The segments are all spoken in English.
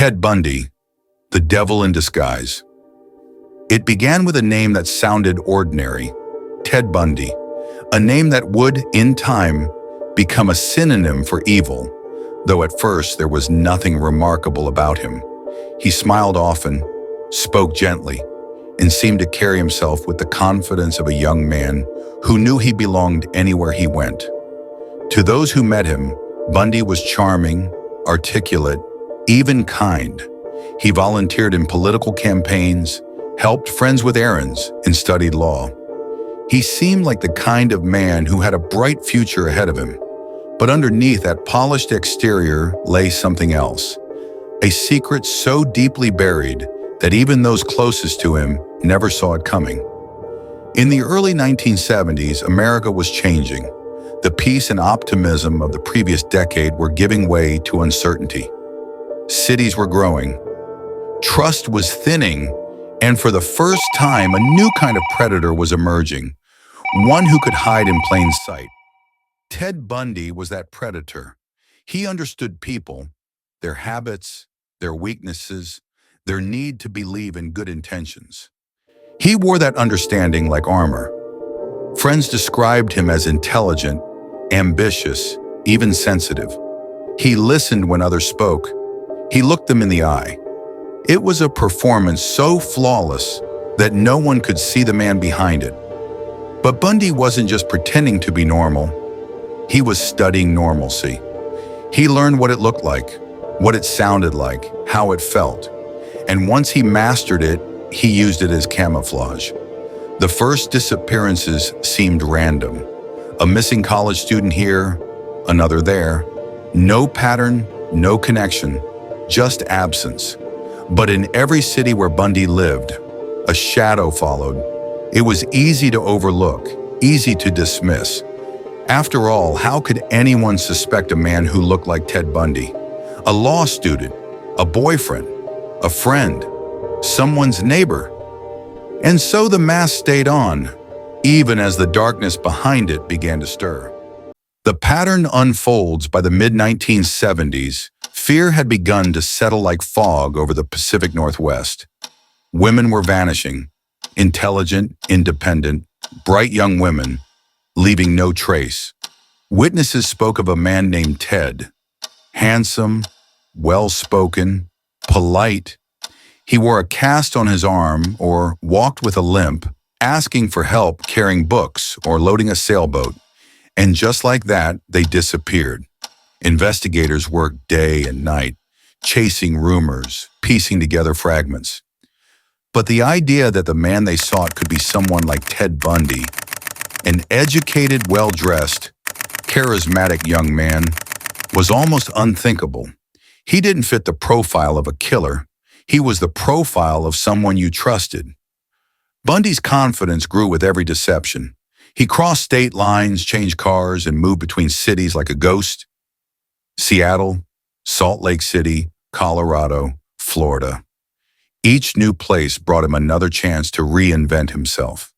Ted Bundy, the devil in disguise. It began with a name that sounded ordinary, Ted Bundy, a name that would, in time, become a synonym for evil, though at first there was nothing remarkable about him. He smiled often, spoke gently, and seemed to carry himself with the confidence of a young man who knew he belonged anywhere he went. To those who met him, Bundy was charming, articulate, even kind. He volunteered in political campaigns, helped friends with errands, and studied law. He seemed like the kind of man who had a bright future ahead of him. But underneath that polished exterior lay something else, a secret so deeply buried that even those closest to him never saw it coming. In the early 1970s, America was changing. The peace and optimism of the previous decade were giving way to uncertainty. Cities were growing. Trust was thinning, and for the first time, a new kind of predator was emerging, one who could hide in plain sight. Ted Bundy was that predator. He understood people, their habits, their weaknesses, their need to believe in good intentions. He wore that understanding like armor. Friends described him as intelligent, ambitious, even sensitive. He listened when others spoke. He looked them in the eye. It was a performance so flawless that no one could see the man behind it. But Bundy wasn't just pretending to be normal. He was studying normalcy. He learned what it looked like, what it sounded like, how it felt. And once he mastered it, he used it as camouflage. The first disappearances seemed random. A missing college student here, another there. No pattern, no connection, just absence. But in every city where Bundy lived, a shadow followed. It was easy to overlook, easy to dismiss. After all, how could anyone suspect a man who looked like Ted Bundy? A law student, a boyfriend, a friend, someone's neighbor. And so the mask stayed on, even as the darkness behind it began to stir. The pattern unfolds by the mid-1970s. Fear had begun to settle like fog over the Pacific Northwest. Women were vanishing, intelligent, independent, bright young women, leaving no trace. Witnesses spoke of a man named Ted, handsome, well-spoken, polite. He wore a cast on his arm or walked with a limp, asking for help carrying books or loading a sailboat. And just like that, they disappeared. Investigators worked day and night, chasing rumors, piecing together fragments. But the idea that the man they sought could be someone like Ted Bundy, an educated, well-dressed, charismatic young man, was almost unthinkable. He didn't fit the profile of a killer. He was the profile of someone you trusted. Bundy's confidence grew with every deception. He crossed state lines, changed cars, and moved between cities like a ghost. Seattle, Salt Lake City, Colorado, Florida. Each new place brought him another chance to reinvent himself.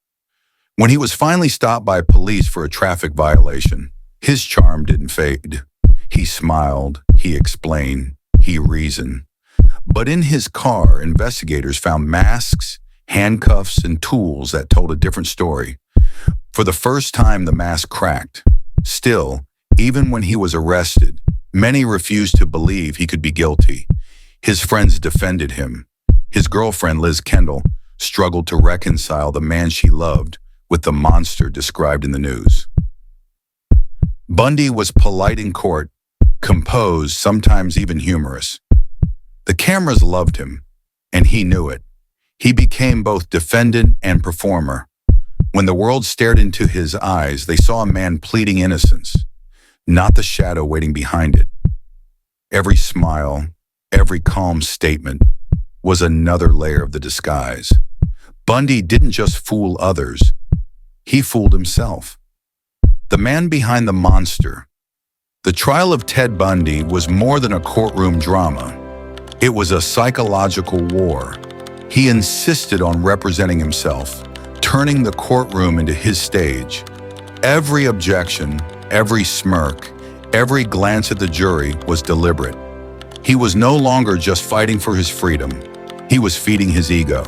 When he was finally stopped by police for a traffic violation, his charm didn't fade. He smiled, he explained, he reasoned. But in his car, investigators found masks, handcuffs, and tools that told a different story. For the first time, the mask cracked. Still, even when he was arrested, many refused to believe he could be guilty. His friends defended him. His girlfriend, Liz Kendall, struggled to reconcile the man she loved with the monster described in the news. Bundy was polite in court, composed, sometimes even humorous. The cameras loved him, and he knew it. He became both defendant and performer. When the world stared into his eyes, they saw a man pleading innocence, not the shadow waiting behind it. Every smile, every calm statement was another layer of the disguise. Bundy didn't just fool others, he fooled himself. The man behind the monster. The trial of Ted Bundy was more than a courtroom drama. It was a psychological war. He insisted on representing himself, turning the courtroom into his stage. Every objection, every smirk, every glance at the jury was deliberate. He was no longer just fighting for his freedom. He was feeding his ego.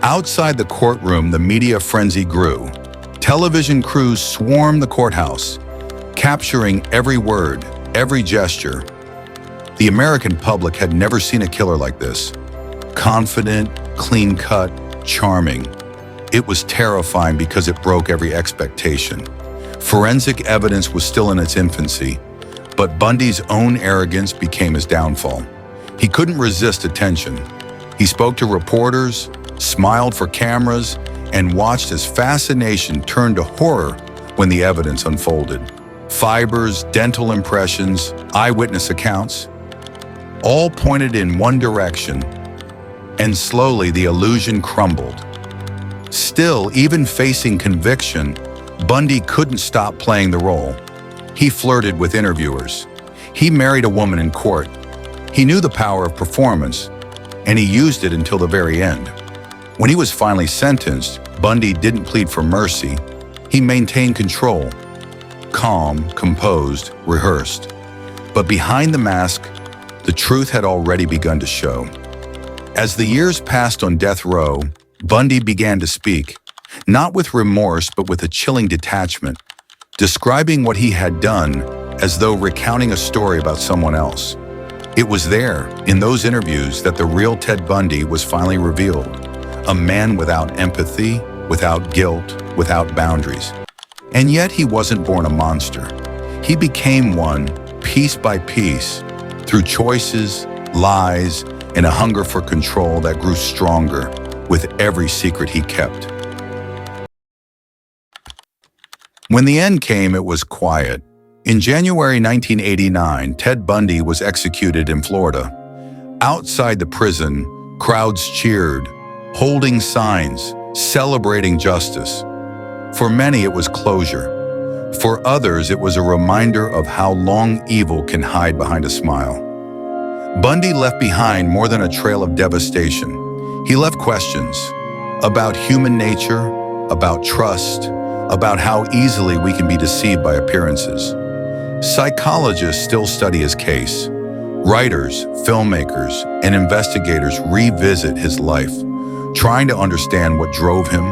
Outside the courtroom, the media frenzy grew. Television crews swarmed the courthouse, capturing every word, every gesture. The American public had never seen a killer like this. Confident, clean-cut, charming. It was terrifying because it broke every expectation. Forensic evidence was still in its infancy, but Bundy's own arrogance became his downfall. He couldn't resist attention. He spoke to reporters, smiled for cameras, and watched as fascination turned to horror when the evidence unfolded. Fibers, dental impressions, eyewitness accounts, all pointed in one direction, and slowly the illusion crumbled. Still, even facing conviction, Bundy couldn't stop playing the role. He flirted with interviewers. He married a woman in court. He knew the power of performance, and he used it until the very end. When he was finally sentenced, Bundy didn't plead for mercy. He maintained control. Calm, composed, rehearsed. But behind the mask, the truth had already begun to show. As the years passed on death row, Bundy began to speak, not with remorse but with a chilling detachment, describing what he had done as though recounting a story about someone else. It was there, in those interviews, that the real Ted Bundy was finally revealed. A man without empathy, without guilt, without boundaries. And yet he wasn't born a monster. He became one, piece by piece, through choices, lies, and a hunger for control that grew stronger with every secret he kept. When the end came, it was quiet. In January 1989, Ted Bundy was executed in Florida. Outside the prison, crowds cheered, holding signs, celebrating justice. For many, it was closure. For others, it was a reminder of how long evil can hide behind a smile. Bundy left behind more than a trail of devastation. He left questions about human nature, about trust, about how easily we can be deceived by appearances. Psychologists still study his case. Writers, filmmakers, and investigators revisit his life, trying to understand what drove him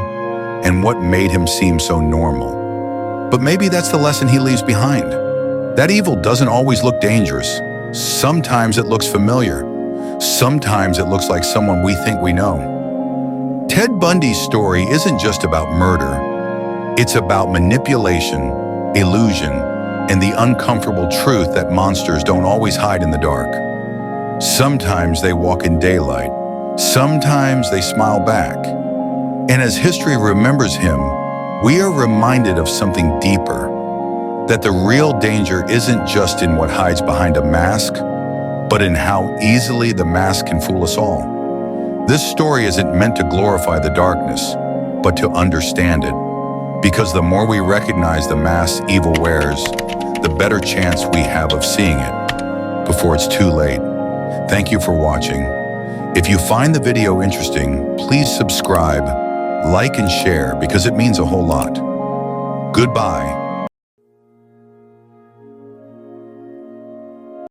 and what made him seem so normal. But maybe that's the lesson he leaves behind. That evil doesn't always look dangerous. Sometimes it looks familiar. Sometimes it looks like someone we think we know. Ted Bundy's story isn't just about murder. It's about manipulation, illusion, and the uncomfortable truth that monsters don't always hide in the dark. Sometimes they walk in daylight. Sometimes they smile back. And as history remembers him, we are reminded of something deeper, that the real danger isn't just in what hides behind a mask, but in how easily the mask can fool us all. This story isn't meant to glorify the darkness, but to understand it. Because the more we recognize the mask evil wears, the better chance we have of seeing it before it's too late. Thank you for watching. If you find the video interesting, please subscribe, like, and share because it means a whole lot. Goodbye.